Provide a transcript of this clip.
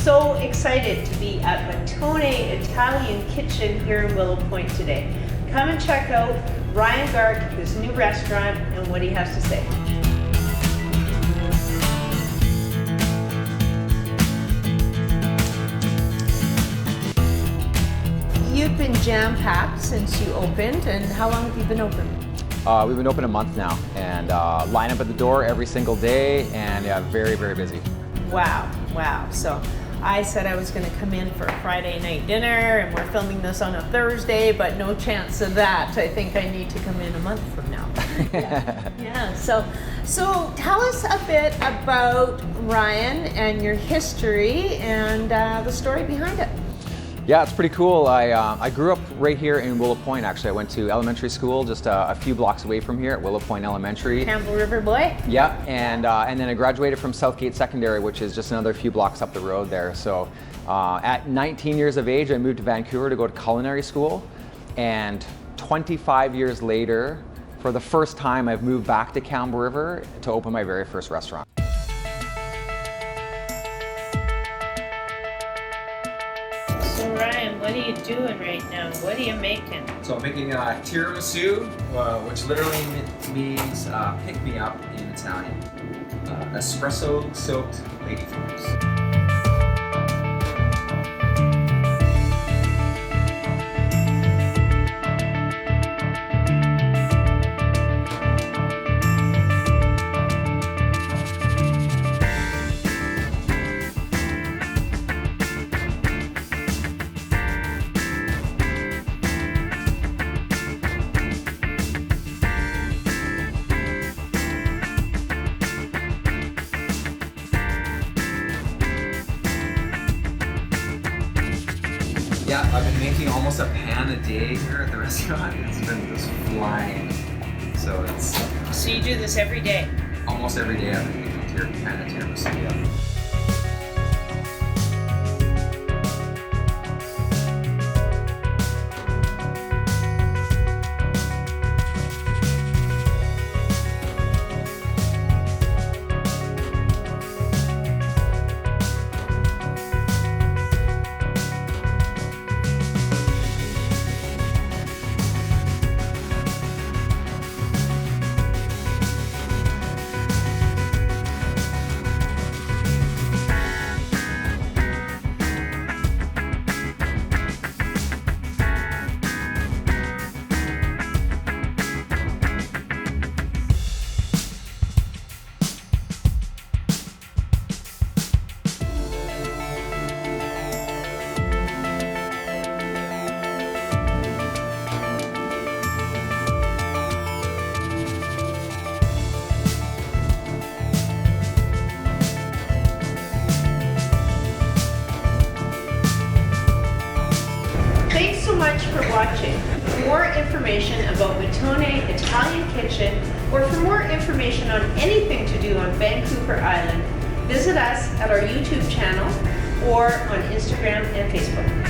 so excited to be at Mattone Italian Kitchen here in Willow Point today. Come and check out Ryan Gart, his new restaurant, and what he has to say. You've been jam-packed since you opened, and how long have you been open? We've been open a month now, and line up at the door every single day, and yeah, very, very busy. Wow. So I said I was going to come in for a Friday night dinner, and we're filming this on a Thursday, but no chance of that. I think I need to come in a month from now. Yeah. So tell us a bit about Ryan and your history and the story behind it. Yeah, it's pretty cool. I grew up right here in Willow Point, actually. I went to elementary school just a few blocks away from here at Willow Point Elementary. Campbell River boy? Yeah, and then I graduated from Southgate Secondary, which is just another few blocks up the road there. So at 19 years of age, I moved to Vancouver to go to culinary school. And 25 years later, for the first time, I've moved back to Campbell River to open my very first restaurant. So Ryan, what are you doing right now? What are you making? So I'm making tiramisu, which literally means pick me up in Italian. Espresso soaked ladyfingers. Yeah, I've been making almost a pan a day here at the restaurant. It's been just flying. So you do this every day? Almost every day I've been making a pan of tiramisu. Yeah. Thanks so much for watching. For more information about Mattone Italian Kitchen, or for more information on anything to do on Vancouver Island, visit us at our YouTube channel or on Instagram and Facebook.